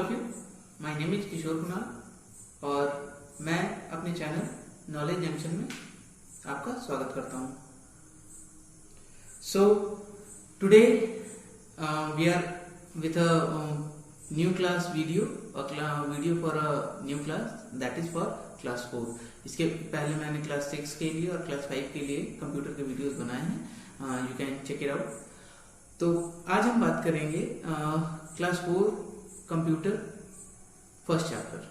Of you, my name is Kishore Kumar और मैं अपने चैनल नॉलेज जंक्शन में आपका स्वागत करता हूं। So today we are with a new class video for a new class that is for class 4। इसके पहले मैंने क्लास 6 के लिए और क्लास 5 के लिए कंप्यूटर के वीडियोस बनाए हैं, you can check it out. तो आज हम बात करेंगे क्लास 4 कंप्यूटर फर्स्ट चैप्टर।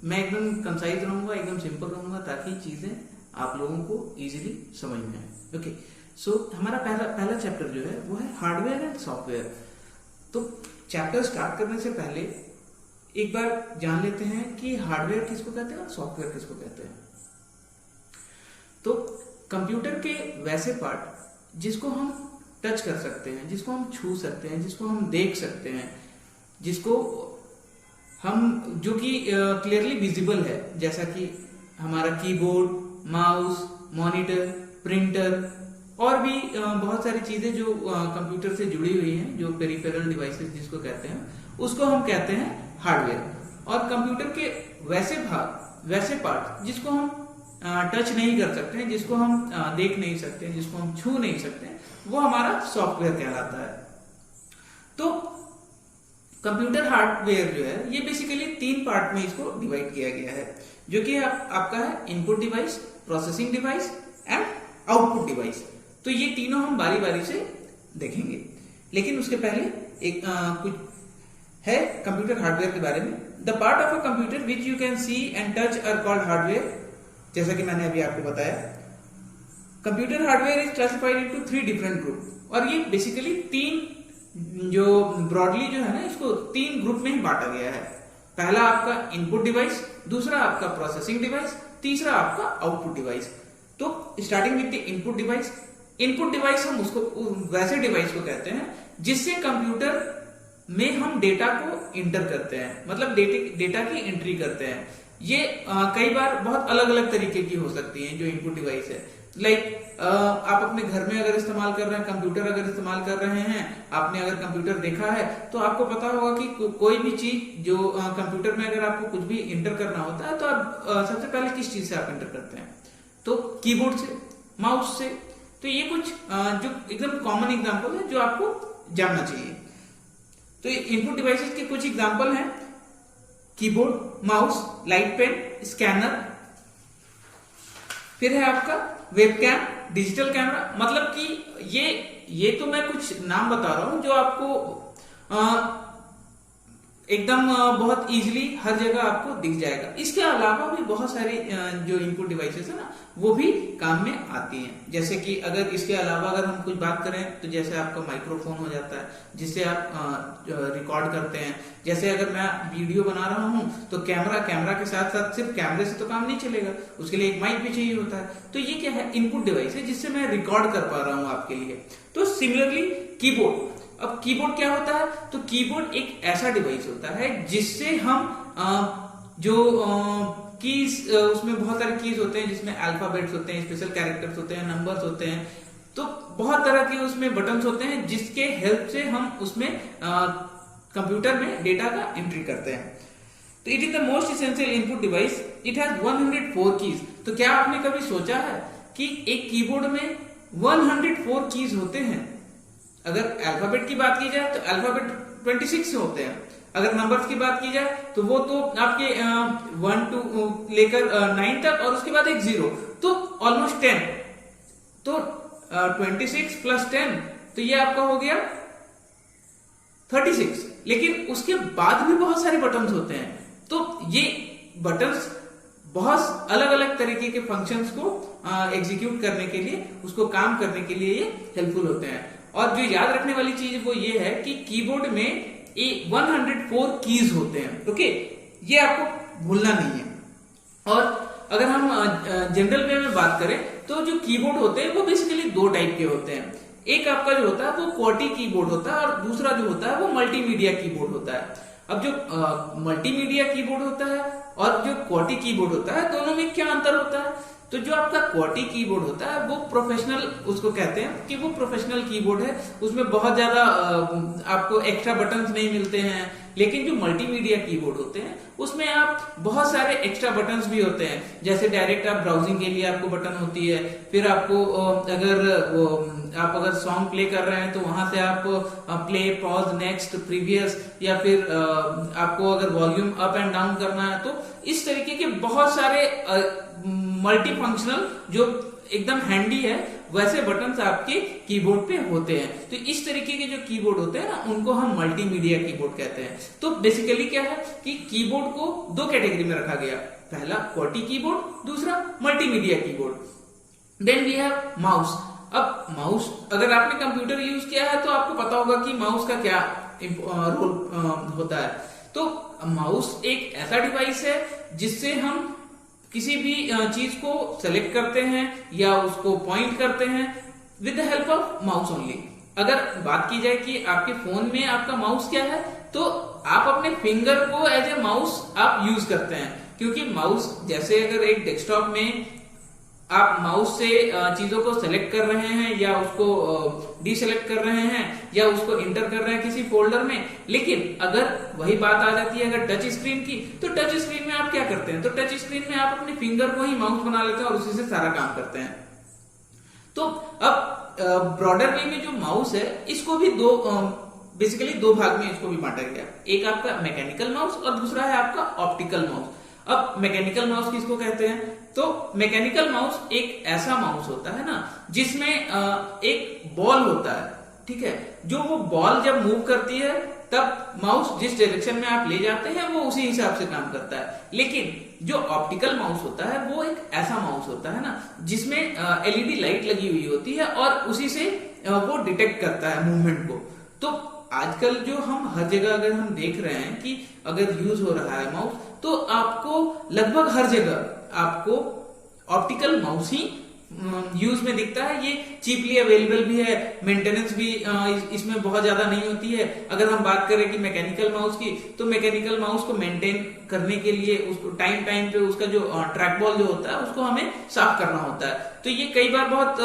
मैं एकदम कंसाइज रहूंगा, एकदम सिंपल रहूंगा ताकि चीजें आप लोगों को इजीली समझ में आए। ओके, सो हमारा पहला चैप्टर जो है वो है हार्डवेयर एंड सॉफ्टवेयर। तो चैप्टर स्टार्ट करने से पहले एक बार जान लेते हैं कि हार्डवेयर किसको कहते हैं और सॉफ्टवेयर किसको कहते हैं। तो कंप्यूटर के वैसे पार्ट जिसको हम टच कर सकते हैं, जिसको हम छू सकते हैं, जिसको हम देख सकते हैं, जिसको हम जो कि क्लियरली विजिबल है, जैसा कि हमारा कीबोर्ड, माउस, मॉनिटर, प्रिंटर और भी बहुत सारी चीजें जो कंप्यूटर से जुड़ी हुई हैं, जो पेरिफेरल डिवाइसेस जिसको कहते हैं, उसको हम कहते हैं हार्डवेयर। और कंप्यूटर के वैसे भाग, वैसे पार्ट जिसको हम टच नहीं कर सकते हैं, जिसको हम देख नहीं सकते हैं, जिसको हम छू नहीं सकते हैं, वो हमारा सॉफ्टवेयर कहलाता है। तो कंप्यूटर हार्डवेयर जो है ये बेसिकली 3 पार्ट में इसको डिवाइड किया गया है, जो कि आपका है input device, processing device and output device. तो ये तीनों हम बारी बारी से देखेंगे, लेकिन उसके पहले एक कुछ है कंप्यूटर हार्डवेयर के बारे में। The part of a computer which you can see and touch are called hardware. जैसा कि मैंने अभी आपको बताया, computer hardware is classified into 3 different group. और ये बेसिकली 3 जो ब्रॉडली जो है ना, इसको 3 ग्रुप में ही बांटा गया है। पहला आपका इनपुट डिवाइस, दूसरा आपका प्रोसेसिंग डिवाइस, तीसरा आपका आउटपुट डिवाइस। तो starting with the input device. Input device हम उसको वैसे डिवाइस को कहते हैं जिससे कंप्यूटर में हम डेटा को इंटर करते हैं, मतलब डेटा की एंट्री करते हैं। ये कई बार बहुत अलग अलग तरीके की हो सकती हैं जो इनपुट डिवाइस है। लाइक आप अपने घर में अगर इस्तेमाल कर रहे हैं, कंप्यूटर अगर इस्तेमाल कर रहे हैं, आपने अगर कंप्यूटर देखा है तो आपको पता होगा कि कोई भी चीज जो कंप्यूटर में अगर आपको कुछ भी इंटर करना होता है तो आप सबसे पहले किस चीज से आप इंटर करते हैं? तो कीबोर्ड से, माउस से। तो ये कुछ जो एकदम कॉमन एग्जांपल है जो आपको जानना चाहिए। तो इनपुट डिवाइसेस के कुछ एग्जांपल हैं keyboard, mouse, light pen, scanner. फिर है आपका वेबकैम, डिजिटल कैमरा। मतलब कि ये तो मैं कुछ नाम बता रहा हूं जो आपको एकदम बहुत इजीली हर जगह आपको दिख जाएगा। इसके अलावा भी बहुत सारी जो इनपुट डिवाइसेस है ना, वो भी काम में आती हैं। जैसे कि अगर इसके अलावा अगर हम कुछ बात करें तो जैसे आपका माइक्रोफोन हो जाता है जिससे आप रिकॉर्ड करते हैं। जैसे अगर मैं वीडियो बना रहा हूं तो कैमरा के साथ साथ सिर्फ कैमरे से तो काम नहीं चलेगा, उसके लिए एक माइक भी चाहिए होता है। तो ये क्या है? इनपुट डिवाइस है जिससे मैं रिकॉर्ड कर पा रहा हूं आपके लिए। तो सिमिलरली कीबोर्ड। अब कीबोर्ड क्या होता है? तो कीबोर्ड एक ऐसा डिवाइस होता है जिससे हम जो कीज, उसमें बहुत सारे कीज होते हैं जिसमें अल्फाबेट्स होते हैं, स्पेशल कैरेक्टर्स होते हैं, नंबर्स होते हैं। तो बहुत तरह के उसमें बटन्स होते हैं जिसके हेल्प से हम उसमें कंप्यूटर में डेटा का एंट्री करते हैं। तो it is the most essential input device. It has 104 keys. तो क्या आपने कभी सोचा है कि एक कीबोर्ड में 104 कीज होते हैं? अगर अल्फाबेट की बात की जाए तो अल्फाबेट 26 होते हैं। अगर नंबर्स की बात की जाए तो वो तो आपके 1 to लेकर 9 तक, और उसके बाद एक 0, तो ऑलमोस्ट 10। तो 26 प्लस 10 तो ये आपका हो गया 36। लेकिन उसके बाद भी बहुत सारे बटन्स होते हैं। तो ये बटन्स बहुत अलग अलग तरीके के फंक्शंस को एग्जीक्यूट करने के लिए, उसको काम करने के लिए ये हेल्पफुल होते हैं। और जो याद रखने वाली चीज वो ये है कि कीबोर्ड में 104 कीज होते हैं। ओके, ये आपको भूलना नहीं है। और अगर हम जनरल वे में बात करें तो जो कीबोर्ड होते हैं वो बेसिकली 2 टाइप के होते हैं। एक आपका जो होता है वो क्वर्टी कीबोर्ड होता है और दूसरा जो होता है वो मल्टीमीडिया कीबोर्ड होता है। अब जो मल्टीमीडिया कीबोर्ड होता है और जो क्वर्टी कीबोर्ड होता है, दोनों में क्या अंतर होता है? तो जो आपका क्वर्टी कीबोर्ड होता है वो प्रोफेशनल, उसको कहते हैं कि वो प्रोफेशनल कीबोर्ड है। उसमें बहुत ज्यादा आपको एक्स्ट्रा बटन्स नहीं मिलते हैं, लेकिन जो मल्टीमीडिया कीबोर्ड होते हैं उसमें आप बहुत सारे एक्स्ट्रा बटन्स भी होते हैं, जैसे डायरेक्ट आप ब्राउजिंग के लिए आपको बटन होती है, फिर आपको अगर सॉन्ग प्ले कर रहे हैं तो वहां से आप प्ले, पॉज, नेक्स्ट, प्रीवियस, या फिर आपको अगर वॉल्यूम अप एंड डाउन करना है, तो इस तरीके के बहुत सारे मल्टी फंक्शनल जो एकदम हैंडी है वैसे बटन्स आपके कीबोर्ड पे होते हैं। तो इस तरीके के जो कीबोर्ड होते हैं ना उनको हम मल्टीमीडिया कीबोर्ड कहते हैं। तो बेसिकली क्या है कि कीबोर्ड को दो कैटेगरी में रखा गया, पहला QWERTY कीबोर्ड, दूसरा multimedia keyboard. Then we have mouse. अब माउस अगर आपने कंप्यूटर यूज किया है तो आपको पता होगा कि माउस का क्या रोल होता है। तो माउस एक ऐसा डिवाइस है जिससे हम किसी भी चीज को सेलेक्ट करते हैं या उसको पॉइंट करते हैं with the help of mouse only. अगर बात की जाए कि आपके फोन में आपका माउस क्या है, तो आप अपने फिंगर को एज ए माउस आप यूज करते हैं, क्योंकि माउस जैसे अगर एक डेस्कटॉप में आप माउस से चीजों को सेलेक्ट कर रहे हैं या उसको डिसेलेक्ट कर रहे हैं या उसको इंटर कर रहे हैं किसी फोल्डर में, लेकिन अगर वही बात आ जाती है अगर टच स्क्रीन की, तो टच स्क्रीन में आप क्या करते हैं, तो टच स्क्रीन में आप अपने फिंगर को ही माउस बना लेते हैं और उसी से सारा काम करते हैं। तो अब ब्रॉडर वे में जो माउस है इसको भी बेसिकली दो भाग में इसको भी बांटा गया, एक आपका मैकेनिकल माउस और दूसरा है आपका ऑप्टिकल माउस। अब मैकेनिकल माउस किसको कहते हैं, तो मैकेनिकल माउस एक ऐसा माउस होता है ना जिसमें एक बॉल होता है, ठीक है, जो वो बॉल जब मूव करती है तब माउस जिस डायरेक्शन में आप ले जाते हैं वो उसी हिसाब से काम करता है। लेकिन जो ऑप्टिकल माउस होता है वो एक ऐसा माउस होता है ना जिसमें एलईडी लाइट लगी हुई होती है और उसी से वो डिटेक्ट करता है मूवमेंट को। तो आजकल जो हम हर जगह अगर हम देख रहे हैं कि अगर यूज हो रहा है माउस, तो आपको लगभग हर जगह आपको ऑप्टिकल माउस ही यूज में दिखता है। ये चीपली अवेलेबल भी है, मेंटेनेंस भी इसमें बहुत ज्यादा नहीं होती है। अगर हम बात करें कि मैकेनिकल माउस की, तो मैकेनिकल माउस को मेंटेन करने के लिए उसको टाइम पे उसका जो ट्रैक बॉल जो होता है उसको हमें साफ करना होता है। तो ये कई बार बहुत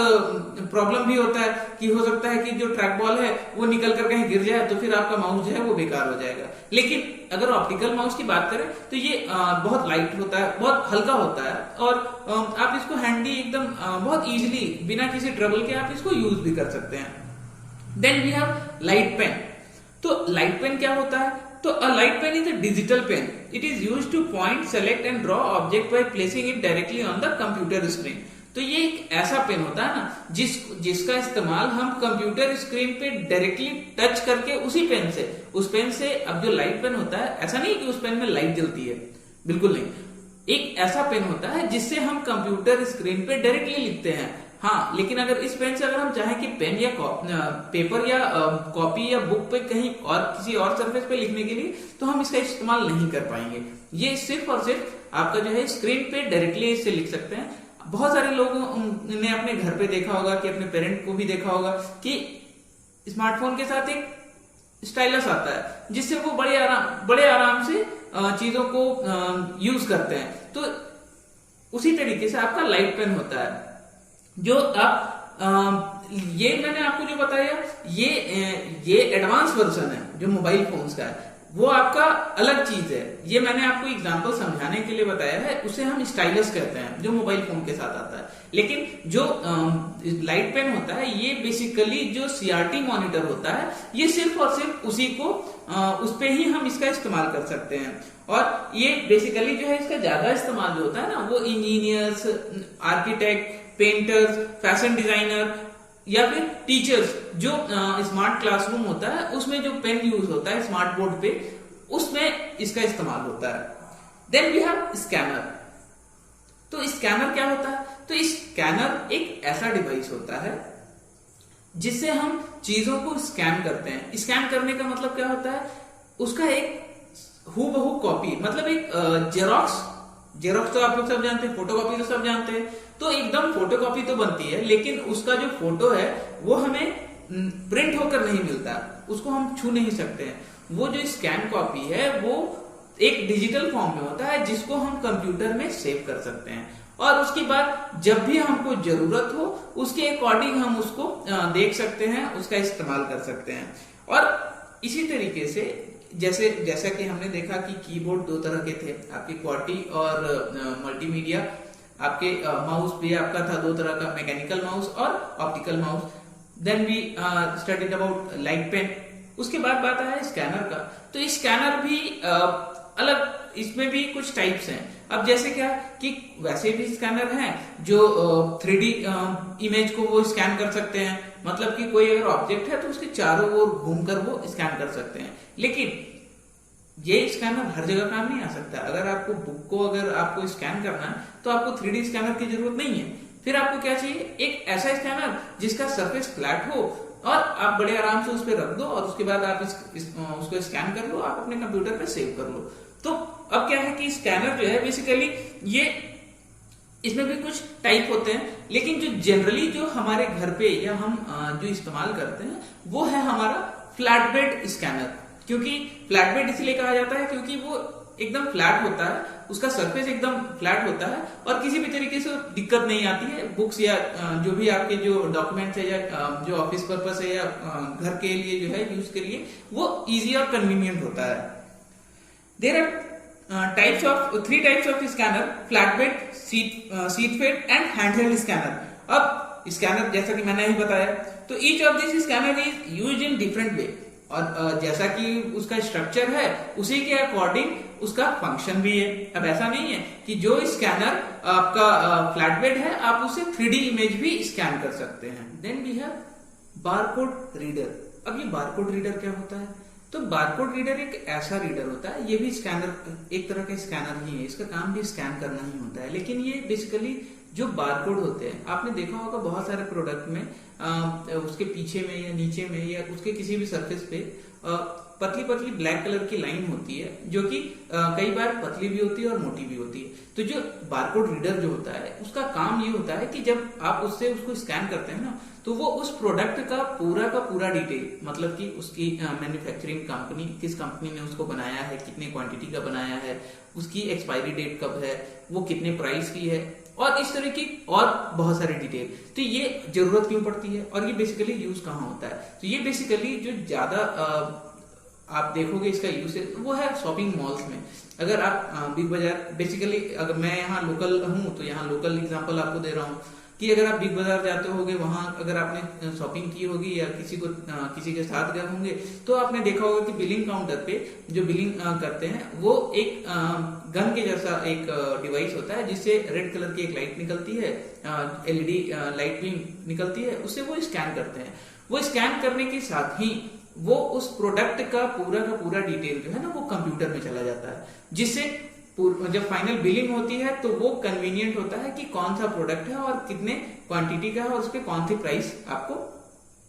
प्रॉब्लम भी होता है कि हो सकता है कि जो ट्रैक बॉल है वो निकल कर कहीं गिर जाए तो फिर आपका माउस जो है वो बेकार हो जाएगा। लेकिन अगर ऑप्टिकल माउस की बात करें तो ये बहुत लाइट होता है, बहुत हल्का होता है और आप इसको हैंडी एकदम बहुत इजीली बिना किसी ट्रबल के आप इसको यूज भी कर सकते हैं। Then we have light pen. तो लाइट पेन क्या होता है, तो a light pen is a digital pen. It is used to point, select and draw object by placing it directly on the computer screen. तो ये एक ऐसा pen होता है ना जिसका इस्तेमाल हम कंप्यूटर स्क्रीन पे डायरेक्टली टच करके उसी पेन से, उस पेन से, अब जो लाइट पेन होता है ऐसा नहीं कि उस पेन में लाइट जलती है, बिल्कुल नहीं, एक ऐसा पेन होता है जिससे हम कंप्यूटर स्क्रीन पे डायरेक्टली लिखते हैं। हाँ, लेकिन अगर इस पेन से अगर हम चाहें कि पेन या पेपर या कॉपी या बुक पे कहीं और किसी और सरफेस पे लिखने के लिए, तो हम इसका इस्तेमाल नहीं कर पाएंगे। ये सिर्फ और सिर्फ आपका जो है स्क्रीन पे डायरेक्टली इससे लिख सकते हैं। बहुत सारे लोगों ने अपने घर पे देखा होगा कि अपने पेरेंट को भी देखा होगा कि स्मार्टफोन के साथ एक स्टाइलस आता है जिससे वो बड़े आराम से चीजों को यूज करते हैं। तो उसी तरीके से आपका लाइट पेन होता है जो आप ये मैंने आपको जो बताया ये एडवांस वर्जन है जो मोबाइल फोन्स का है, वो आपका अलग चीज है। ये मैंने आपको एग्जांपल समझाने के लिए बताया है, उसे हम स्टाइलस कहते हैं जो मोबाइल फोन के साथ आता है। लेकिन जो लाइट पेन होता है ये बेसिकली जो सीआरटी मॉनिटर होता है, ये सिर्फ और सिर्फ उसी को उस पे ही हम इसका इस्तेमाल कर सकते हैं। और ये बेसिकली जो है इसका ज्यादा इस्तेमाल जो होता है ना वो engineers, architect, painters, fashion designer या फिर टीचर्स, जो स्मार्ट क्लासरूम होता है उसमें जो पेन यूज होता है स्मार्ट बोर्ड पे, उसमें इसका इस्तेमाल होता है। Then we have scanner. तो स्कैनर क्या होता है, तो स्कैनर एक ऐसा डिवाइस होता है जिससे हम चीजों को स्कैन करते हैं। स्कैन करने का मतलब क्या होता है, उसका एक हूबहू कॉपी, मतलब एक जेरोक्स तो आप लोग सब जानते हैं, फोटोकॉपी तो सब जानते हैं, तो एकदम फोटोकॉपी तो बनती है, लेकिन उसका जो फोटो है वो हमें प्रिंट होकर नहीं मिलता, उसको हम छू नहीं सकते हैं। वो जो स्कैन कॉपी है वो एक डिजिटल फॉर्म में होता है जिसको हम कंप्यूटर में सेव कर सकते हैं और उसके बाद जब भी हमको जरूरत हो उसके अकॉर्डिंग हम उसको देख सकते हैं, उसका इस्तेमाल कर सकते हैं। और इसी तरीके से जैसा कि हमने देखा कि कीबोर्ड दो तरह के थे, आपके क्वार्टी और मल्टीमीडिया। आपके माउस भी आपका था दो तरह का, मैकेनिकल माउस और optical mouse. Then we studied about light pen. उसके बाद बात है स्कैनर का। तो स्कैनर भी अलग, इसमें भी कुछ टाइप्स हैं। अब जैसे क्या कि वैसे भी स्कैनर हैं जो 3D इमेज को वो स्कैन कर सकते हैं, मतलब कि कोई अगर ऑब्जेक्ट है तो उसके चारों ओर घूमकर वो स्कैन कर सकते हैं। लेकिन ये स्कैनर हर जगह काम नहीं आ सकता। अगर आपको बुक को अगर आपको स्कैन करना है तो आपको 3D स्कैनर की जरूरत नहीं है। फिर आपको क्या चाहिए, एक ऐसा स्कैनर जिसका सरफेस फ्लैट हो और आप बड़े आराम से उस पर रख दो और उसके बाद आप उसको स्कैन कर लो, आप अपने कंप्यूटर पे सेव कर लो। तो अब क्या है कि स्कैनर जो है बेसिकली ये, इसमें भी कुछ टाइप होते हैं, लेकिन जो जनरली जो हमारे घर पे या हम जो इस्तेमाल करते हैं वो है हमारा फ्लैट बेड स्कैनर। क्योंकि फ्लैट बेड इसलिए कहा जाता है क्योंकि वो एकदम फ्लैट होता है, उसका सरफेस एकदम फ्लैट होता है और किसी भी तरीके से दिक्कत नहीं आती है। बुक्स या जो भी आपके जो डॉक्यूमेंट्स है या जो ऑफिस पर्पस है या घर के लिए जो है यूज के लिए, वो इजी और कन्वीनियंट होता है। There are three types of scanner: flat bed, sheet fed and handheld scanner. अब स्कैनर जैसा कि मैंने अभी बताया, तो each of this scanner is used in different way. और जैसा कि उसका स्ट्रक्चर है उसी के अकॉर्डिंग उसका फंक्शन भी है। अब ऐसा नहीं है कि जो स्कैनर आपका फ्लैट बेड है आप उसे 3D इमेज भी स्कैन कर सकते हैं। Then we have barcode reader. अब ये बारकोड रीडर क्या होता है? तो बारकोड रीडर एक ऐसा रीडर होता है, ये भी स्कैनर, एक तरह का स्कैनर ही है, इसका काम भी स्कैन करना ही होता है। लेकिन ये बेसिकली जो बारकोड होते हैं, आपने देखा होगा बहुत सारे प्रोडक्ट में उसके पीछे में या नीचे में या उसके किसी भी सरफेस पे पतली पतली ब्लैक कलर की लाइन होती है, जो कि कई बार पतली भी होती है और मोटी भी होती है। तो जो बारकोड रीडर जो होता है उसका काम ये होता है कि जब आप उससे उसको स्कैन करते हैं ना, तो वो उस प्रोडक्ट का पूरा डिटेल, मतलब कि उसकी मैन्युफैक्चरिंग कंपनी, किस कंपनी ने उसको बनाया है, कितने क्वांटिटी का बनाया है, उसकी एक्सपायरी डेट कब है, वो कितने प्राइस की है, और इस तरह की और बहुत सारे डिटेल। तो ये जरूरत क्यों पड़ती है और ये बेसिकली यूज कहाँ होता है? तो ये बेसिकली जो ज्यादा आप देखोगे इसका यूज वो है शॉपिंग मॉल्स में। अगर आप बिग बाजार, बेसिकली अगर मैं यहाँ लोकल हूँ तो यहाँ लोकल एग्जांपल आपको दे रहा हूँ कि अगर आप बिग बाजार जाते होगे, वहां अगर आपने शॉपिंग की होगी या किसी के साथ गए होंगे, तो आपने देखा होगा कि बिलिंग काउंटर पे जो बिलिंग करते हैं वो एक गन के जैसा एक डिवाइस होता है, जिससे रेड कलर की एक लाइट निकलती है, LED लाइट भी निकलती है, उससे वो स्कैन करते हैं। वो स्कैन करने के साथ ही वो उस प्रोडक्ट का पूरा डिटेल जो है ना वो कंप्यूटर में चला जाता है, जिससे जब फाइनल बिलिंग होती है तो वो कन्वीनियंट होता है कि कौन सा प्रोडक्ट है और कितने क्वांटिटी का है और उस पर कौन सी प्राइस आपको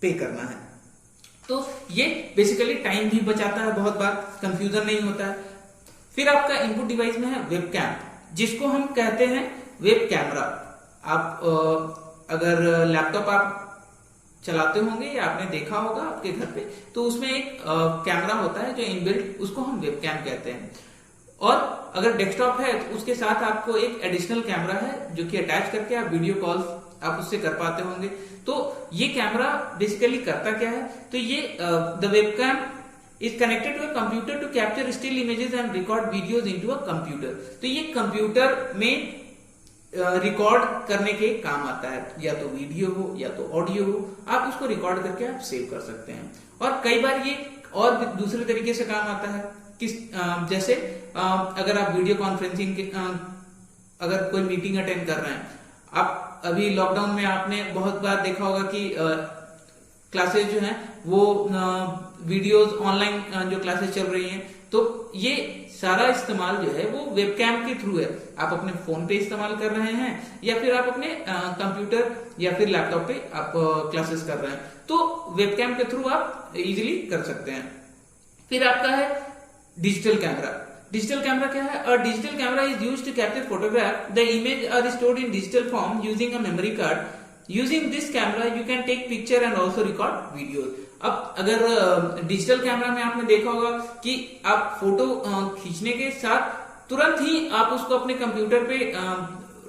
पे करना है। तो ये बेसिकली टाइम भी बचाता है, बहुत बार कंफ्यूजन नहीं होता है। फिर आपका इनपुट डिवाइस में है वेब कैम, जिसको हम कहते हैं वेब कैमरा। आप अगर लैपटॉप आप चलाते होंगे या आपने देखा होगा आपके घर पे, तो उसमें एक कैमरा होता है जो इनबिल्ट, उसको हम वेब कैम कहते हैं। और अगर डेस्कटॉप है तो उसके साथ आपको एक एडिशनल कैमरा है जो कि अटैच करके आप वीडियो कॉल आप उससे कर पाते होंगे। तो ये कैमरा बेसिकली करता क्या है? तो ये the webcam is connected to a computer to capture still images and record videos into a computer. तो ये कंप्यूटर में रिकॉर्ड करने के काम आता है, या तो वीडियो हो या तो ऑडियो हो, आप उसको रिकॉर्ड करके आप सेव कर सकते हैं। और कई बार ये और भी दूसरे तरीके से काम आता है, जैसे अगर आप वीडियो कॉन्फ्रेंसिंग के अगर कोई मीटिंग अटेंड कर रहे हैं, आप अभी लॉकडाउन में आपने बहुत बार देखा होगा कि क्लासेस जो हैं वो वीडियोस ऑनलाइन जो क्लासेस चल रही हैं, तो ये सारा इस्तेमाल जो है वो वेबकैम के थ्रू है। आप अपने फोन पे इस्तेमाल कर रहे हैं या फिर आप अपने कंप्यूटर या फिर लैपटॉप पे आप क्लासेस कर रहे हैं, तो वेबकैम के थ्रू आप इजीली कर सकते हैं। फिर आपका है डिजिटल कैमरा। डिजिटल कैमरा क्या है? A digital camera is used to capture photograph. The image are stored in digital form using a memory card. Using this camera you can take picture and also record videos. अब अगर digital camera में आपने देखा होगा कि आप photo खींचने के साथ तुरंत ही आप उसको अपने कंप्यूटर पे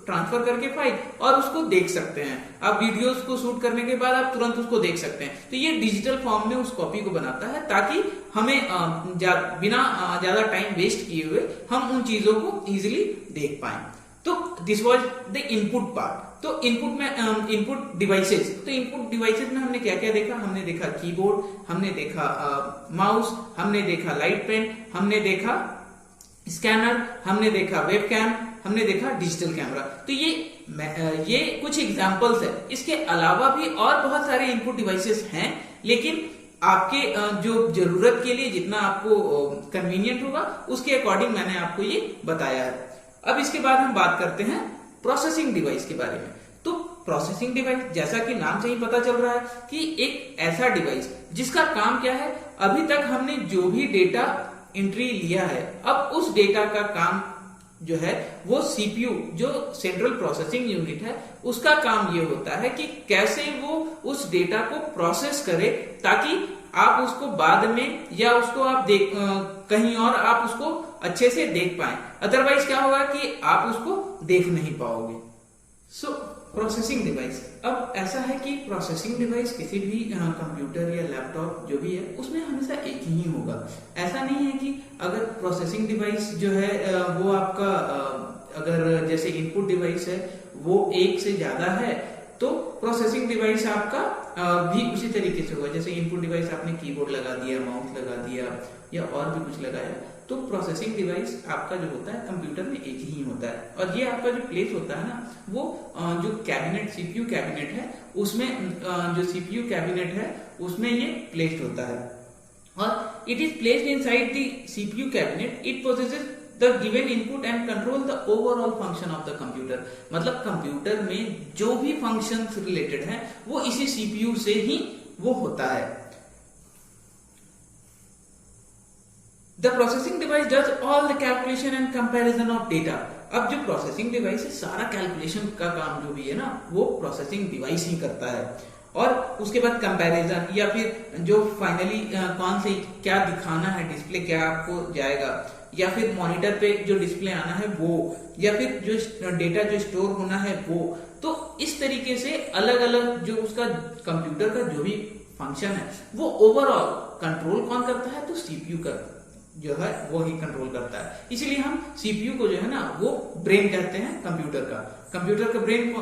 ट्रांसफर करके फाइल और उसको देख सकते हैं। आप वीडियोस को शूट करने के बाद आप तुरंत उसको देख सकते हैं। तो ये डिजिटल फॉर्म में उस कॉपी को बनाता है ताकि हमें बिना ज्यादा टाइम वेस्ट किए हुए हम उन चीजों को इजिली देख पाए। तो this was the input part. तो इनपुट में इनपुट डिवाइसेस, तो इनपुट डिवाइसेस में हमने क्या क्या देखा? हमने देखा कीबोर्ड, हमने देखा माउस, हमने देखा लाइट पेन, हमने देखा स्कैनर, हमने देखा वेबकैम, हमने देखा डिजिटल कैमरा। तो ये कुछ एग्जांपल्स है। इसके अलावा भी और बहुत सारे इनपुट डिवाइसेस हैं, लेकिन आपके जो जरूरत के लिए जितना आपको कन्वीनियंट होगा उसके अकॉर्डिंग मैंने आपको ये बताया है। अब इसके बाद हम बात करते हैं प्रोसेसिंग डिवाइस के बारे में। तो प्रोसेसिंग डिवाइस, जैसा कि नाम से ही पता चल रहा है कि एक ऐसा डिवाइस जिसका काम क्या है, अभी तक हमने जो भी डेटा एंट्री लिया है, अब उस डेटा का काम जो है वो सीपीयू, जो सेंट्रल प्रोसेसिंग यूनिट है, उसका काम ये होता है कि कैसे वो उस डेटा को प्रोसेस करे ताकि आप उसको बाद में या उसको आप कहीं और आप उसको अच्छे से देख पाए। अदरवाइज क्या होगा कि आप उसको देख नहीं पाओगे। सो प्रोसेसिंग डिवाइस, अब ऐसा है कि प्रोसेसिंग डिवाइस किसी भी कंप्यूटर या लैपटॉप जो भी है उसमें हमेशा एक ही होगा। ऐसा नहीं है कि अगर प्रोसेसिंग डिवाइस जो है वो आपका अगर जैसे इनपुट डिवाइस है वो एक से ज्यादा है तो प्रोसेसिंग डिवाइस आपका भी उसी तरीके से होगा। जैसे इनपुट डिवाइस आपने कीबोर्ड लगा दिया, माउस लगा दिया या और भी कुछ लगाया, तो प्रोसेसिंग डिवाइस आपका जो होता है कंप्यूटर में एक ही होता है। और ये आपका जो प्लेस होता है ना, वो जो कैबिनेट, सीपीयू कैबिनेट है उसमें, जो सीपीयू कैबिनेट है उसमें ये प्लेस्ड होता है। और it is placed inside the CPU cabinet. It possesses the given input and control the overall function of the computer. मतलब कंप्यूटर में जो भी फंक्शंस रिलेटेड है वो इसी सीपीयू से ही वो होता है। The processing device does all the calculation and comparison of data। अब जो प्रोसेसिंग डिवाइस है सारा कैलकुलेशन का काम जो भी है ना वो प्रोसेसिंग डिवाइस ही करता है। और उसके बाद कंपैरिजन या फिर जो फाइनली कौन से क्या दिखाना है, डिस्प्ले क्या आपको जाएगा, या फिर मॉनिटर पे जो डिस्प्ले आना है वो, या फिर जो डेटा जो स्टोर होना है वो। तो इस तरीके से अलग अलग जो उसका कंप्यूटर का जो भी फंक्शन है वो ओवरऑल कंट्रोल कौन करता है, तो सीपीयू का जो है वो ही कंट्रोल करता है। इसीलिए हम सीपीयू को जो है ना वो ब्रेन कहते हैं कंप्यूटर का। कंप्यूटर का ब्रेन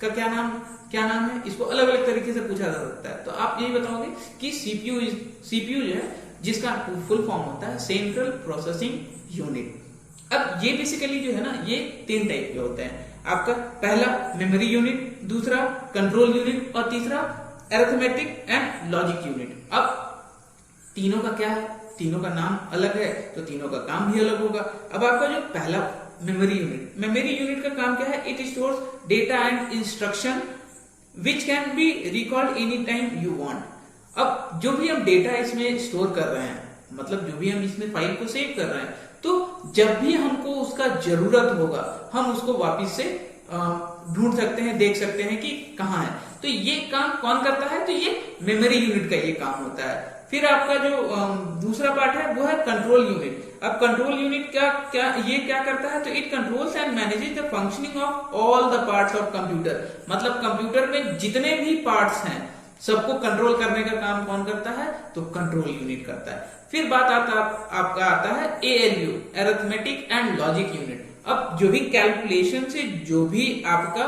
का क्या नाम है, इसको अलग अलग तरीके से पूछा जा सकता है। तो आप यही बताओगे कि सीपीयू जो है जिसका फुल फॉर्म होता है सेंट्रल प्रोसेसिंग यूनिट। अब ये बेसिकली जो है ना ये 3 टाइप के होते हैं। आपका पहला मेमोरी यूनिट, दूसरा कंट्रोल यूनिट और तीसरा अरिथमेटिक एंड लॉजिक यूनिट। अब तीनों का क्या है, तीनों का नाम अलग है तो तीनों का काम भी अलग होगा। अब आपका जो पहला मेमोरी यूनिट का काम क्या है, it stores data and instruction which can be recalled any time you want. अब जो भी हम डेटा इसमें स्टोर कर रहे हैं, मतलब जो भी हम इसमें फाइल को सेव कर रहे हैं, तो जब भी हमको उसका जरूरत होगा हम उसको वापस से ढूंढ सकते हैं, देख सकते हैं कि कहाँ है। तो ये काम कौन करता है, तो ये मेमोरी यूनिट का ये काम होता है। फिर आपका जो दूसरा पार्ट है वो है कंट्रोल यूनिट। अब कंट्रोल यूनिट क्या करता है, तो it controls and manages the functioning of all the parts of computer. मतलब कंप्यूटर में जितने भी पार्ट्स हैं सबको कंट्रोल करने का काम कौन करता है, तो कंट्रोल यूनिट करता है। फिर बात आपका आता है ALU, arithmetic and logic unit. अब जो भी कैलकुलेशन से जो भी आपका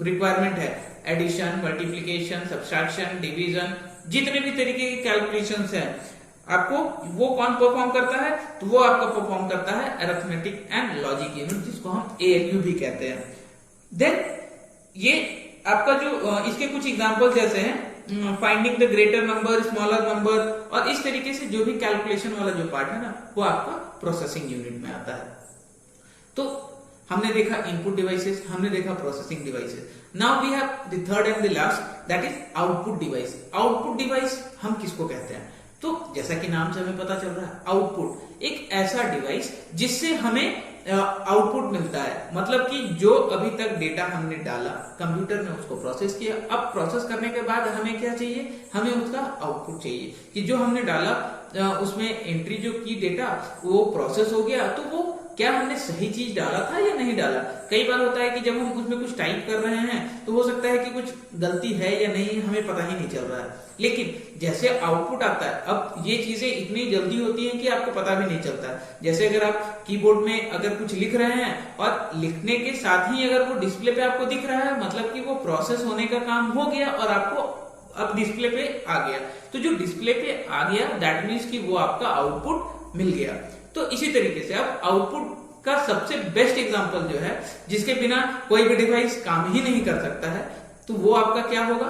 रिक्वायरमेंट है, एडिशन, मल्टीप्लिकेशन, सब्सट्रैक्शन, डिवीजन, जितने भी तरीके के कैलकुलेशंस हैं आपको वो कौन परफॉर्म करता है, तो वो आपका परफॉर्म करता है अरिथमेटिक एंड लॉजिक यूनिट, जिसको हम ALU भी कहते हैं। देन ये आपका जो इसके कुछ एग्जांपल जैसे हैं finding the greater number, smaller number, और इस तरीके से जो भी कैलकुलेशन वाला जो पार्ट है ना वो आपका प्रोसेसिंग यूनिट में आता है। तो हमने देखा इनपुट डिवाइसेस, हमने देखा processing devices. Now we have the third and the last, that is output device. Output device हम किसको कहते हैं, तो जैसा कि नाम से हमें पता चल रहा है, आउटपुट एक ऐसा डिवाइस जिससे हमें आउटपुट मिलता है। मतलब कि जो अभी तक डेटा हमने डाला कंप्यूटर ने उसको प्रोसेस किया, अब प्रोसेस करने के बाद हमें क्या चाहिए, हमें उसका आउटपुट चाहिए कि जो हमने डाला उसमें एंट्री जो की डेटा वो प्रोसेस हो गया, तो वो क्या हमने सही चीज डाला था या नहीं डाला। कई बार होता है कि जब हम उसमें कुछ टाइप कर रहे हैं तो हो सकता है कि कुछ गलती है या नहीं हमें पता ही नहीं चल रहा है, लेकिन जैसे आउटपुट आता है अब ये चीजें इतनी जल्दी होती हैं कि आपको पता भी नहीं चलता। जैसे अगर आप कीबोर्ड में अगर कुछ लिख रहे हैं और लिखने के साथ ही अगर वो डिस्प्ले पे आपको दिख रहा है, मतलब कि वो प्रोसेस होने का काम हो गया और आपको अब डिस्प्ले पे आ गया। तो जो डिस्प्ले पे आ गया दैट मीन्स कि वो आपका आउटपुट मिल गया। तो इसी तरीके से अब आउटपुट का सबसे बेस्ट एग्जांपल जो है जिसके बिना कोई भी डिवाइस काम ही नहीं कर सकता है, तो वो आपका क्या होगा,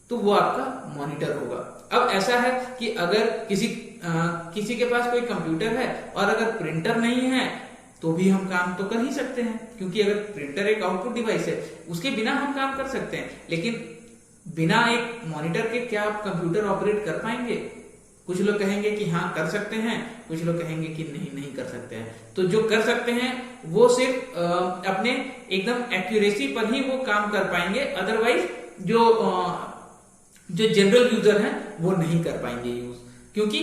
तो वो आपका मॉनिटर होगा। अब ऐसा है कि अगर किसी के पास कोई कंप्यूटर है और अगर प्रिंटर नहीं है तो भी हम काम तो कर ही सकते हैं, क्योंकि अगर प्रिंटर एक आउटपुट डिवाइस है उसके बिना हम काम कर सकते हैं। लेकिन बिना एक मॉनिटर के क्या आप कंप्यूटर ऑपरेट कर पाएंगे? कुछ लोग कहेंगे कि हाँ कर सकते हैं, कुछ लोग कहेंगे कि नहीं कर सकते हैं। तो जो कर सकते हैं वो सिर्फ अपने एकदम एक्यूरेसी पर ही वो काम कर पाएंगे, अदरवाइज जो जनरल यूजर हैं वो नहीं कर पाएंगे यूज, क्योंकि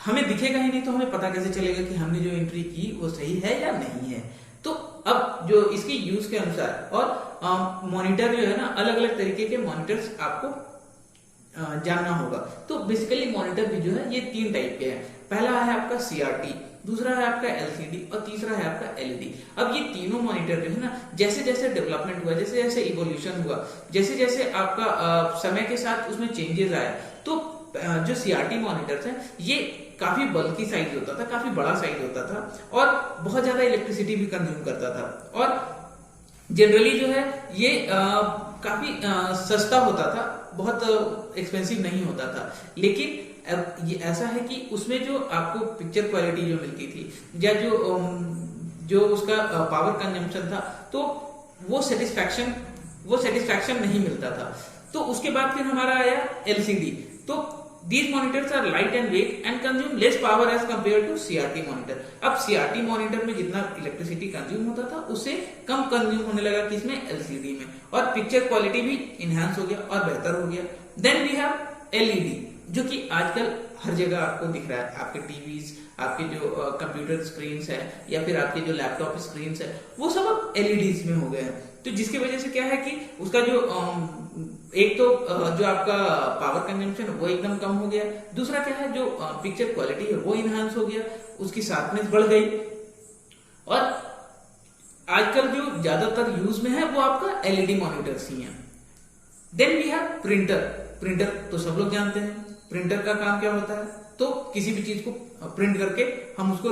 हमें दिखेगा ही नहीं तो हमें पता कैसे चलेगा कि हमने जो एंट्री की वो सही है या नहीं है। तो अब जो इसकी यूज के अनुसार और मॉनिटर जो है ना, अलग अलग तरीके के मॉनिटर्स आपको जानना होगा। तो बेसिकली मॉनिटर भी जो है ये 3 टाइप के हैं। पहला है आपका CRT, दूसरा है आपका LCD और तीसरा है आपका LED। अब ये तीनों मॉनिटर जो है ना, जैसे जैसे डेवलपमेंट हुआ, जैसे जैसे इवोल्यूशन हुआ, जैसे जैसे आपका समय के साथ उसमें चेंजेस आया, तो जो CRT मॉनिटर्स हैं ये काफी बल्की साइज होता था, काफी बड़ा साइज होता था और बहुत ज्यादा इलेक्ट्रिसिटी भी कंज्यूम करता था और जनरली जो है ये काफी सस्ता होता था, बहुत एक्सपेंसिव नहीं होता था। लेकिन ये ऐसा है कि उसमें जो आपको पिक्चर क्वालिटी जो मिलती थी या जो उसका पावर कंजम्पशन था, तो वो सेटिस्फैक्शन नहीं मिलता था। तो उसके बाद फिर हमारा आया LCD। तो these monitors are light and weight and consume less power as compared to CRT monitor। अब CRT मॉनिटर में जितना इलेक्ट्रिसिटी कंज्यूम होता था उससे कम कंज्यूम होने लगा किसमें, LCD में, और पिक्चर क्वालिटी भी इनहांस हो गया और बेहतर हो गया। देन वी हैव LED, जो कि आजकल हर जगह आपको दिख रहा है। आपके टीवीज, आपके जो कंप्यूटर स्क्रीन है या फिर आपके जो लैपटॉप स्क्रीन है, वो सब अब LEDs में हो गए हैं। तो जिसकी वजह से क्या है कि उसका जो एक तो जो आपका पावर कंजम्पशन वो एकदम कम हो गया, दूसरा क्या है जो पिक्चर क्वालिटी है वो इनहांस हो गया, उसकी शार्पनेस बढ़ गई। और आजकल जो ज्यादातर यूज में है वो आपका LED मॉनिटर्स ही हैं। देन वी हैव प्रिंटर तो सब लोग जानते हैं। प्रिंटर का काम क्या होता है, तो किसी भी चीज को प्रिंट करके हम उसको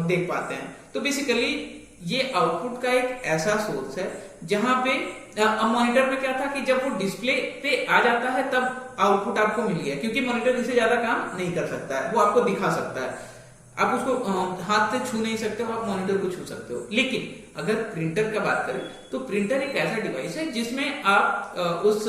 देख पाते हैं। तो बेसिकली ये आउटपुट का एक ऐसा सोर्स है जहां पे मॉनिटर में क्या था कि जब वो डिस्प्ले पे आ जाता है तब आउटपुट आपको मिल गया, क्योंकि मॉनिटर इससे ज्यादा काम नहीं कर सकता है, वो आपको दिखा सकता है, आप उसको हाथ से छू नहीं सकते हो, आप मॉनिटर को छू सकते हो। लेकिन अगर प्रिंटर का बात करें तो प्रिंटर एक ऐसा डिवाइस है जिसमें आप उस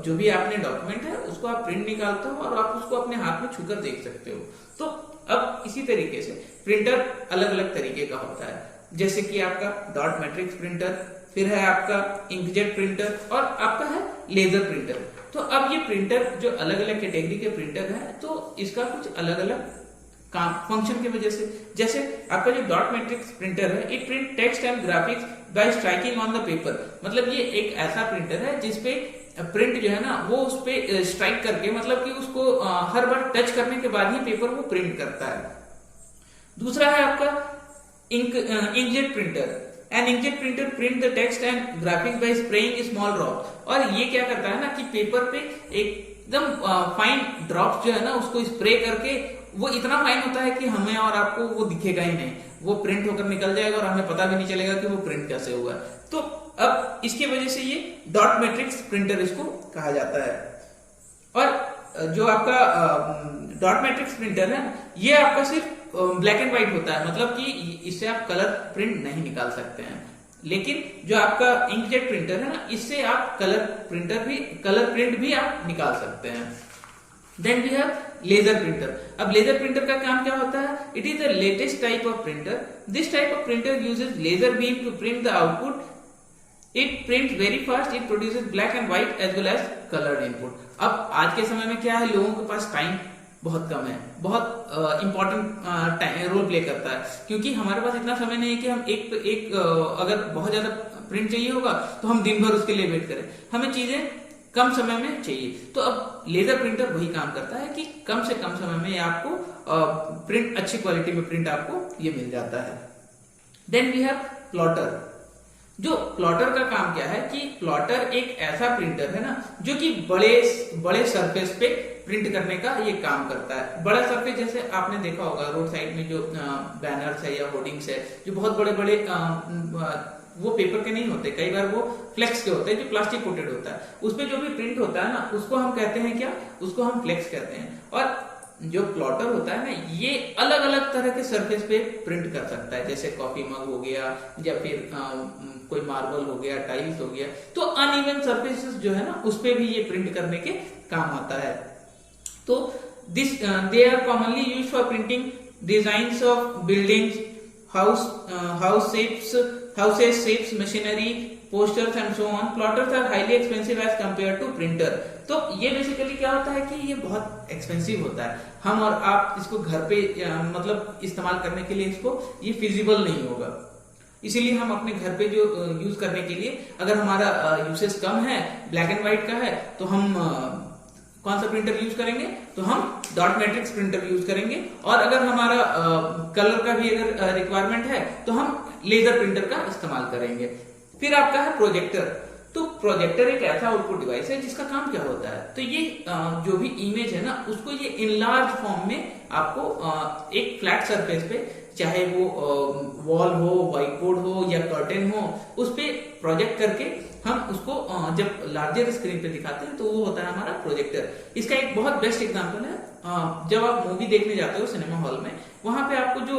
जो भी आपने डॉक्यूमेंट है उसको आप प्रिंट निकालते हो और आप उसको अपने हाथ में छूकर देख सकते हो। तो अब इसी तरीके से प्रिंटर अलग अलग तरीके का होता है, जैसे कि आपका डॉट मैट्रिक्स प्रिंटर, फिर है आपका इंकजेट प्रिंटर और आपका है लेजर प्रिंटर। तो अब ये प्रिंटर जो अलग अलग कैटेगरी के प्रिंटर है तो इसका कुछ अलग अलग काम फंक्शन की वजह से, जैसे आपका जो डॉट मैट्रिक्स प्रिंटर है, it print text and graphics bye striking on the paper. मतलब ये एक ऐसा प्रिंटर है जिसपे प्रिंट जो है ना वो उस पे स्ट्राइक करके, मतलब कि उसको हर बार टच करने के बाद ही पेपर वो प्रिंट करता है। दूसरा है आपका inkjet printer. An inkjet printer print the text and graphics by spraying small drop. और ये क्या करता है ना कि पेपर पे एकदम फाइन ड्रॉप्स जो है ना उसको स्प्रे करके, वो इतना फाइन होता है कि हमें और आपको वो दिखेगा ही नहीं, वो प्रिंट होकर निकल जाएगा और हमें पता भी नहीं चलेगा कि वो प्रिंट कैसे हुआ। तो अब इसकी वजह से ये डॉट मैट्रिक्स प्रिंटर इसको कहा जाता है। और जो आपका डॉट मैट्रिक्स प्रिंटर है ये आपका सिर्फ ब्लैक एंड व्हाइट होता है, मतलब कि इससे आप कलर प्रिंट नहीं निकाल सकते हैं। लेकिन जो आपका इंकजेट प्रिंटर है ना, इससे आप कलर प्रिंट भी आप निकाल सकते हैं। Then we have laser printer. अब लेजर प्रिंटर का काम क्या होता है, it is the latest type of printer. This type of printer uses laser beam to print the output. It print very fast, it produces black and white as well as coloured input. अब आज के समय में क्या है, लोगों के पास time बहुत कम है, बहुत इम्पोर्टेंट रोल प्ले करता है, क्योंकि हमारे पास इतना समय नहीं है कि हम एक अगर बहुत ज्यादा प्रिंट चाहिए होगा तो हम दिन भर उसके लिए वेट करें, हमें चीजें कम समय में चाहिए। तो अब लेजर प्रिंटर वही काम करता है कि कम से कम समय में आपको प्रिंट, अच्छी क्वालिटी में प्रिंट आपको ये मिल जाता है। Then we have plotter. जो प्लॉटर का काम क्या है कि प्लॉटर एक ऐसा प्रिंटर है ना जो कि बड़े सरफेस पे प्रिंट करने का ये काम करता है। बड़ा सरफेस जैसे आपने देखा होगा रोड साइड में जो बैनर्स है या होर्डिंग्स है, जो बहुत बड़े बड़े वो पेपर के नहीं होते, कई बार वो फ्लेक्स के होते हैं, जो प्लास्टिक कोटेड होता है, उसपे जो भी प्रिंट होता है ना उसको हम कहते हैं क्या, उसको हम फ्लेक्स कहते हैं। और जो प्लॉटर होता है ना ये अलग अलग तरह के सरफेस पे प्रिंट कर सकता है, जैसे कॉफी मग हो गया या फिर कोई मार्बल हो गया, टाइल्स हो गया, तो अनइवन सरफेसेस जो है ना उस पे भी ये प्रिंट करने के काम आता है। तो this they are commonly used for printing designs of buildings, houses, shapes, machinery, posters and so on. Plotters are highly expensive as compared to printer. तो ये बेसिकली क्या होता है कि ये बहुत एक्सपेंसिव होता है, हम और आप इसको घर पे मतलब इस्तेमाल करने के लिए इसको ये फिजिबल नहीं होगा, इसीलिए हम अपने घर पे जो यूज करने के लिए, अगर हमारा यूसेज कम है, ब्लैक एंड व्हाइट का है, तो हम कौन सा प्रिंटर यूज करेंगे, तो हम डॉट मैट्रिक्स प्रिंटर यूज करेंगे। और अगर हमारा कलर का भी अगर रिक्वायरमेंट है तो हम लेजर प्रिंटर का इस्तेमाल करेंगे। फिर आपका है प्रोजेक्टर। तो प्रोजेक्टर एक ऐसा आउटपुट डिवाइस है जिसका काम क्या होता है, तो ये जो भी इमेज है ना उसको ये इनलार्ज फॉर्म में आपको एक फ्लैट सरफेस पे, चाहे वो वॉल हो, व्हाइट बोर्ड हो या कर्टेन हो, उस पे प्रोजेक्ट करके हम उसको जब लार्जर स्क्रीन पे दिखाते हैं तो वो होता है हमारा प्रोजेक्टर। इसका एक बहुत बेस्ट एग्जांपल है, जब आप मूवी देखने जाते हो सिनेमा हॉल में, वहां पे आपको जो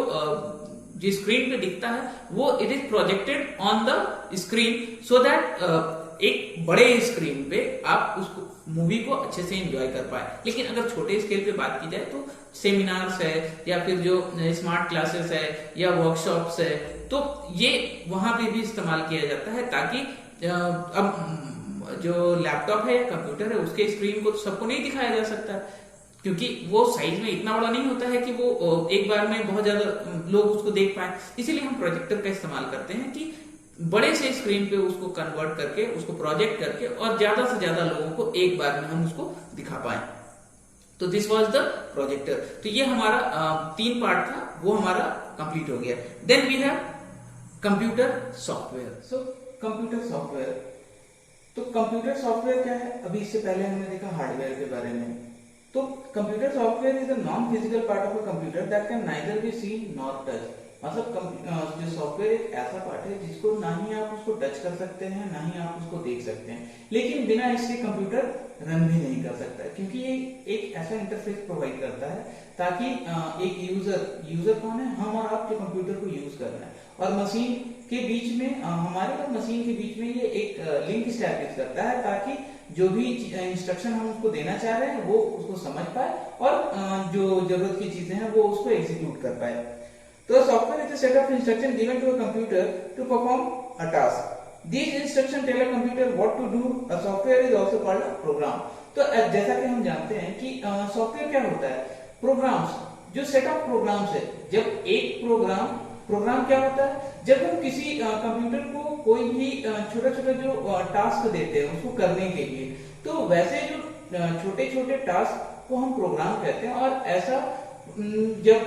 स्क्रीन पे दिखता है वो it is projected on the screen so that एक बड़े स्क्रीन पे आप उसको मूवी को अच्छे से एंजॉय कर पाए। लेकिन अगर छोटे स्केल पे बात की जाए तो सेमिनार्स है या फिर जो स्मार्ट क्लासेस है या वर्कशॉप्स है, तो ये वहां पे भी इस्तेमाल किया जाता है, ताकि अब जो लैपटॉप है या कंप्यूटर है उसके स्क्रीन को सबको नहीं दिखाया जा सकता, क्योंकि वो साइज में इतना बड़ा नहीं होता है कि वो एक बार में बहुत ज्यादा लोग उसको देख पाए। इसीलिए हम प्रोजेक्टर का इस्तेमाल करते हैं कि बड़े से स्क्रीन पे उसको कन्वर्ट करके, उसको प्रोजेक्ट करके और ज्यादा से ज्यादा लोगों को एक बार में हम उसको दिखा पाए। तो दिस वाज द प्रोजेक्टर। तो ये हमारा 3 पार्ट था, वो हमारा कंप्लीट हो गया। Then we have computer software. So computer software, तो कंप्यूटर सॉफ्टवेयर क्या है, अभी इससे पहले हमने देखा हार्डवेयर के बारे में। तो computer software is a non physical part of a computer that can neither be seen nor touch. मतलब जो सॉफ्टवेयर एक ऐसा पार्ट है जिसको ना ही आप उसको टच कर सकते हैं, ना ही आप उसको देख सकते हैं, लेकिन बिना इसके कंप्यूटर रन भी नहीं कर सकता, क्योंकि ये एक ऐसा इंटरफेस प्रोवाइड करता है ताकि एक यूजर कौन है, हम और आप जो कंप्यूटर को यूज कर रहे हैं, और मशीन के बीच में, हमारे और मशीन के बीच में ये एक लिंक स्टैब्लिश करता है, ताकि जो भी इंस्ट्रक्शन हम उसको देना चाह रहे हैं वो उसको समझ पाए और जो जरूरत की चीजें हैं वो उसको एग्जीक्यूट कर पाए। तो software is a set of instruction given to a computer to perform a task. These instructions tell a computer what to do. A software is also called a program. तो जैसा कि हम जानते हैं कि सॉफ्टवेयर क्या होता है, प्रोग्राम्स, जो सेट ऑफ प्रोग्राम्स है। जब एक प्रोग्राम क्या होता है, जब हम किसी कंप्यूटर को कोई भी छोटा छोटा जो टास्क देते हैं उसको करने के लिए, तो वैसे जो छोटे छोटे टास्क को हम प्रोग्राम कहते हैं। और ऐसा जब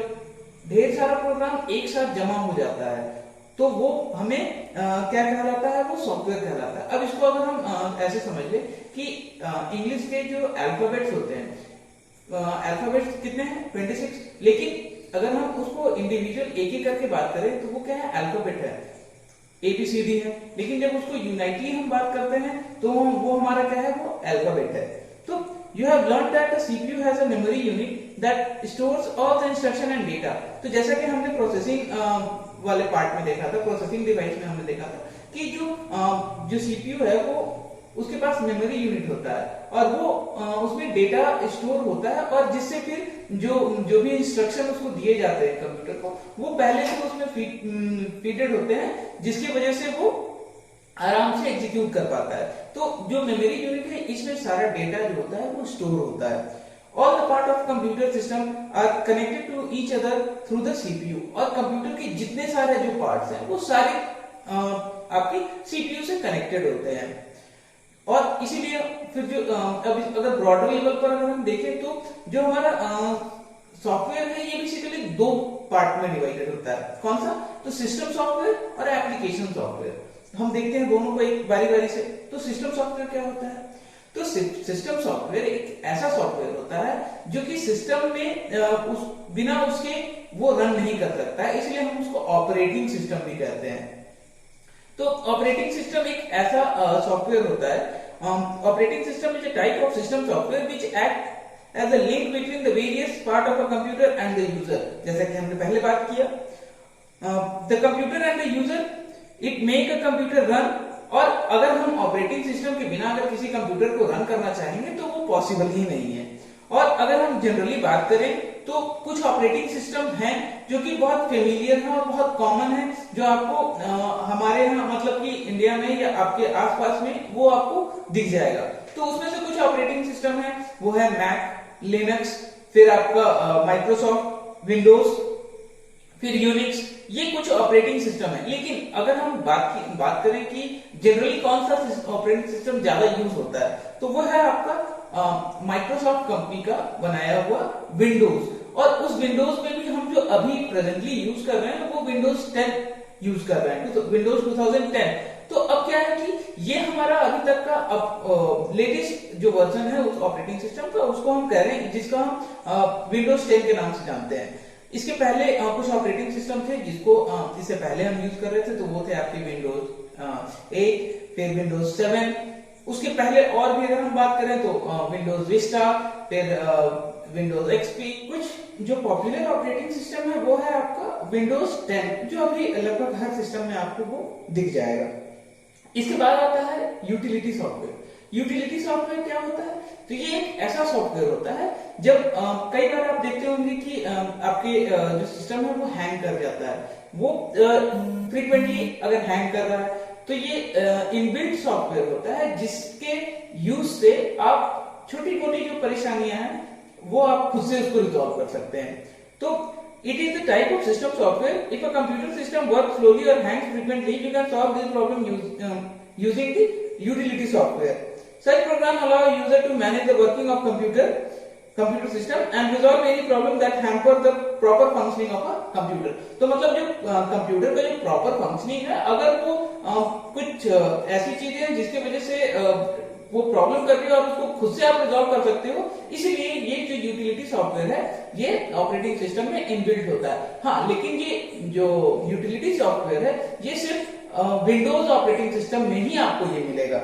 ढेर सारा प्रोग्राम एक साथ जमा हो जाता है तो वो हमें क्या कहलाता है, वो सॉफ्टवेयर कहलाता है। अब इसको अगर हम ऐसे समझ ले कि इंग्लिश के जो अल्फाबेट्स होते हैं, अल्फाबेट्स कितने हैं 26, लेकिन अगर हम उसको इंडिविजुअल एक एक करके बात करें तो वो क्या है, अल्फाबेट है, ABCD है। लेकिन जब उसको यूनाइटली हम बात करते हैं तो वो हमारा क्या है, वो अल्फाबेट है। तो you have learned that the CPU has a memory unit that stores all the instruction and data। तो जैसा कि हमने प्रोसेसिंग वाले पार्ट में देखा था, प्रोसेसिंग डिवाइस में हमने देखा था कि जो CPU है वो उसके पास मेमोरी यूनिट होता है और वो उसमें डेटा स्टोर होता है, और जिससे फिर जो भी इंस्ट्रक्शन उसको दिए जाते हैं कंप्यूटर को, वो पहले से उसमें फीडेड होते हैं, जिसकी वजह से वो आराम से एग्जीक्यूट कर पाता है। तो जो मेमोरी यूनिट है इसमें सारा डेटा जो होता है वो स्टोर होता है। All the part of computer system are connected to each other through the CPU. और कंप्यूटर के जितने सारे जो पार्ट्स हैं वो सारे आपके सीपीयू से कनेक्टेड होते हैं। और इसीलिए फिर जो अब अगर ब्रॉडर लेवल पर अगर हम देखें तो जो हमारा सॉफ्टवेयर है ये बेसिकली दो पार्ट में डिवाइडेड होता है। कौन सा? तो सिस्टम सॉफ्टवेयर और एप्लीकेशन सॉफ्टवेयर। हम देखते हैं दोनों को एक बारी बारी से। तो सिस्टम सॉफ्टवेयर क्या होता है? तो सिस्टम सॉफ्टवेयर एक ऐसा सॉफ्टवेयर होता है जो कि सिस्टम में बिना उसके वो रन नहीं कर सकता है, इसलिए हम उसको ऑपरेटिंग सिस्टम भी कहते हैं। तो ऑपरेटिंग सिस्टम एक ऐसा सॉफ्टवेयर होता है। Operating system is a type of system software which act as a link between the various part of a computer and the user. जैसा कि हमने पहले बात किया, the computer and the user it make a computer run. और अगर हम operating system के बिना अगर किसी कंप्यूटर को रन करना चाहेंगे तो वो पॉसिबल ही नहीं है। और अगर हम जनरली बात करें तो कुछ ऑपरेटिंग सिस्टम हैं जो कि बहुत फेमिलियर है और बहुत कॉमन है, जो आपको हमारे यहाँ मतलब कि इंडिया में या आपके आसपास में वो आपको दिख जाएगा। तो उसमें से कुछ ऑपरेटिंग सिस्टम है, वो है मैक, लिनक्स, फिर आपका माइक्रोसॉफ्ट विंडोज, फिर यूनिक्स। ये कुछ ऑपरेटिंग सिस्टम है। लेकिन अगर हम बात करें कि जनरली कौन सा ऑपरेटिंग सिस्टम ज्यादा यूज होता है, तो वो है आपका माइक्रोसॉफ्ट कंपनी का बनाया हुआ विंडोज। और उस विंडोज में भी हम जो अभी प्रेजेंटली यूज कर रहे हैं वो विंडोज 10 यूज कर रहे हैं, तो विंडोज 2010। तो अब क्या है कि ये हमारा अभी तक का लेटेस्ट जो वर्जन है उस ऑपरेटिंग सिस्टम का, उसको हम कह रहे हैं, जिसको हम विंडोज 10 के नाम से जानते हैं। इसके पहले कुछ ऑपरेटिंग सिस्टम थे जिससे पहले हम यूज कर रहे थे, तो वो थे आपके विंडोज 8, फिर विंडोज 7। उसके पहले और भी अगर हम बात करें तो विंडोज विस्टा, फिर विंडोज एक्सपी। कुछ जो पॉपुलर ऑपरेटिंग सिस्टम है वो है आपका विंडोज 10, जो अभी लगभग हर सिस्टम में आपको वो दिख जाएगा। इसके बाद आता है यूटिलिटी सॉफ्टवेयर। यूटिलिटी सॉफ्टवेयर क्या होता है? तो ये एक ऐसा सॉफ्टवेयर होता है जब कई बार आप देखते होंगे कि आपके जो सिस्टम है वो हैंग कर जाता है। वो फ्रीक्वेंटली अगर हैंग कर रहा है तो ये इनबिल्ट सॉफ्टवेयर होता है जिसके यूज से आप छोटी मोटी जो परेशानियां हैं वो आप खुद से उसको रिजॉल्व कर सकते हैं। तो it is the type of system software. If a computer system works slowly or hangs frequently, you can solve this problem using the utility software. Such program allow a user to manage the working of computer system and resolve any problem that hamper the proper functioning of a computer. तो मतलब जो computer का जो proper functioning है, अगर वो कुछ ऐसी चीजें हैं जिसके वजह से वो प्रॉब्लम कर रही है और उसको खुद से आप रिजॉल्व कर सकते हो, इसीलिए ये जो यूटिलिटी सॉफ्टवेयर है ये ऑपरेटिंग सिस्टम में इनबिल्ट होता है। हाँ, लेकिन ये जो यूटिलिटी सॉफ्टवेयर है ये सिर्फ विंडोज ऑपरेटिंग सिस्टम में ही आपको ये मिलेगा।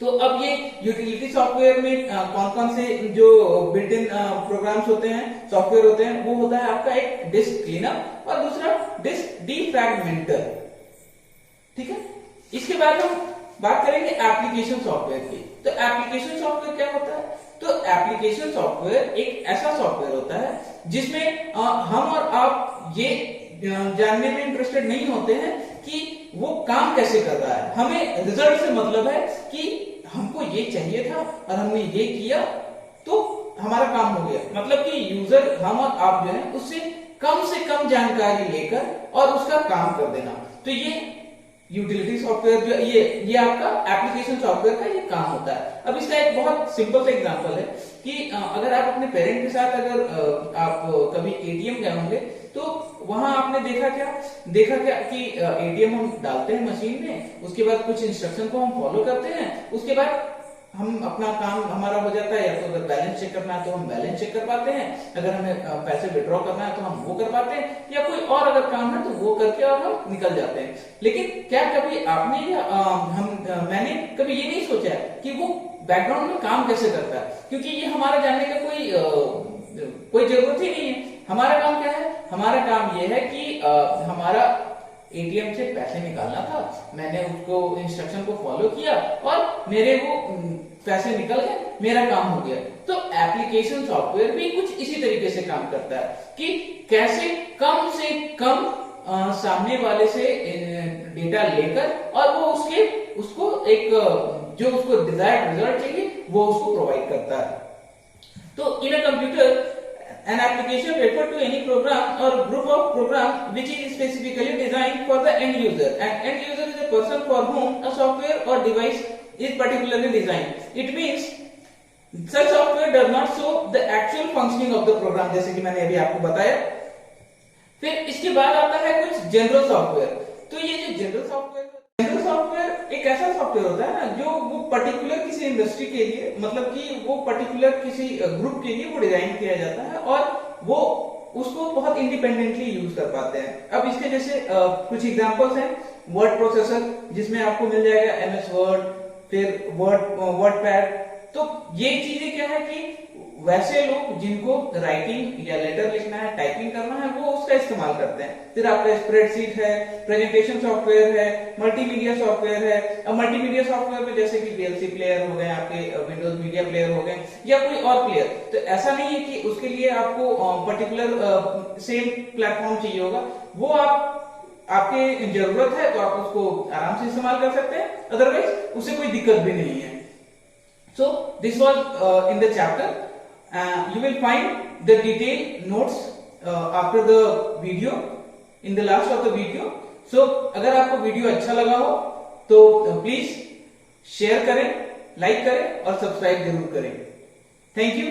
तो अब ये यूटिलिटी सॉफ्टवेयर में कौन कौन से जो बिल्ट इन प्रोग्राम्स होते हैं, सॉफ्टवेयर होते हैं, वो होता है आपका एक डिस्क क्लीनअप और दूसरा डिस्क डीफ्रैगमेंटर। ठीक है, इसके बाद हम बात करेंगे एप्लीकेशन सॉफ्टवेयर की। तो एप्लीकेशन सॉफ्टवेयर क्या होता है? तो एप्लीकेशन सॉफ्टवेयर एक ऐसा सॉफ्टवेयर होता है जिसमें हम और आप ये जानने में इंटरेस्टेड नहीं होते हैं कि वो काम कैसे कर रहा है। हमें रिजल्ट से मतलब है कि हमको ये चाहिए था और हमने ये किया तो हमारा काम हो गया। मतलब कि यूजर, हम और आप जो है उससे कम जानकारी लेकर और उसका काम कर देना। तो ये यूटिलिटी सॉफ्टवेयर जो ये आपका एप्लीकेशन सॉफ्टवेयर का ये काम होता है। अब इसका एक बहुत सिंपल सा एग्जांपल है कि अगर आप अपने पेरेंट के साथ अगर आप कभी एटीएम गए होंगे तो वहां आपने देखा क्या कि एटीएम हम डालते हैं मशीन में, उसके बाद कुछ इंस्ट्रक्शन को हम फॉलो करते हैं, उसके बाद हम अपना काम हमारा हो जाता है। या तो अगर बैलेंस चेक करना है तो हम बैलेंस चेक कर पाते हैं, अगर हमें पैसे विड्रॉ करना है तो हम वो कर पाते हैं, या कोई और अगर काम है तो वो करके और हम निकल जाते हैं। लेकिन क्या कभी आपने या मैंने कभी ये नहीं सोचा कि वो बैकग्राउंड में काम कैसे करता है? क्योंकि ये हमारा जानने का कोई जरूरत ही नहीं है। हमारा काम क्या है? हमारा काम ये है कि हमारा एटीएम से पैसे निकालना था, मैंने उसको इंस्ट्रक्शन को फॉलो किया और मेरे वो पैसे निकल गए, मेरा काम हो गया। तो एप्लीकेशन सॉफ्टवेयर भी कुछ इसी तरीके से काम करता है कि कैसे कम से कम सामने वाले से डेटा लेकर और वो उसको एक जो उसको डिजायर्ड रिजल्ट चाहिए वो उसको प्रोवाइड करता है। तो in a computer an application refer to any program or group of program which is specifically designed for the end user, and end user is a person for whom a software or device is particularly designed. It means such software does not show the actual functioning of the program, जैसे कि मैंने अभी आपको बताया। फिर इसके बाद आता है कुछ जनरल सॉफ्टवेयर। तो ये जो जनरल सॉफ्टवेयर एक ऐसा सॉफ्टवेयर होता है ना जो वो पर्टिकुलर किसी इंडस्ट्री के लिए, मतलब कि वो पर्टिकुलर किसी ग्रुप के लिए वो डिजाइन किया जाता है और वो उसको बहुत इंडिपेंडेंटली यूज कर पाते हैं। अब इसके जैसे कुछ एग्जांपल्स हैं। वर्ड प्रोसेसर, जिसमें आपको मिल जाएगा एमएस वर्ड, फिर वर्डपैड। तो ये चीजें क्या है कि वैसे लोग जिनको राइटिंग या लेटर लिखना है, टाइपिंग करना है, वो उसका इस्तेमाल करते हैं। फिर आपका स्प्रेडशीट है, प्रेजेंटेशन सॉफ्टवेयर है, मल्टीमीडिया सॉफ्टवेयर है। अब मल्टीमीडिया सॉफ्टवेयर में जैसे कि वीएलसी प्लेयर हो गए, आपके विंडोज मीडिया प्लेयर हो गए, या कोई और प्लेयर। तो ऐसा नहीं है कि उसके लिए आपको पर्टिकुलर सेम प्लेटफॉर्म चाहिए होगा। वो आपके जरूरत है तो आप उसको आराम से इस्तेमाल कर सकते हैं, अदरवाइज उससे कोई दिक्कत भी नहीं है। So this was in the chapter. You will find the detailed notes after the video, in the last of the video. So अगर आपको वीडियो अच्छा लगा हो तो प्लीज शेयर करें, लाइक करें और सब्सक्राइब जरूर करें। Thank you.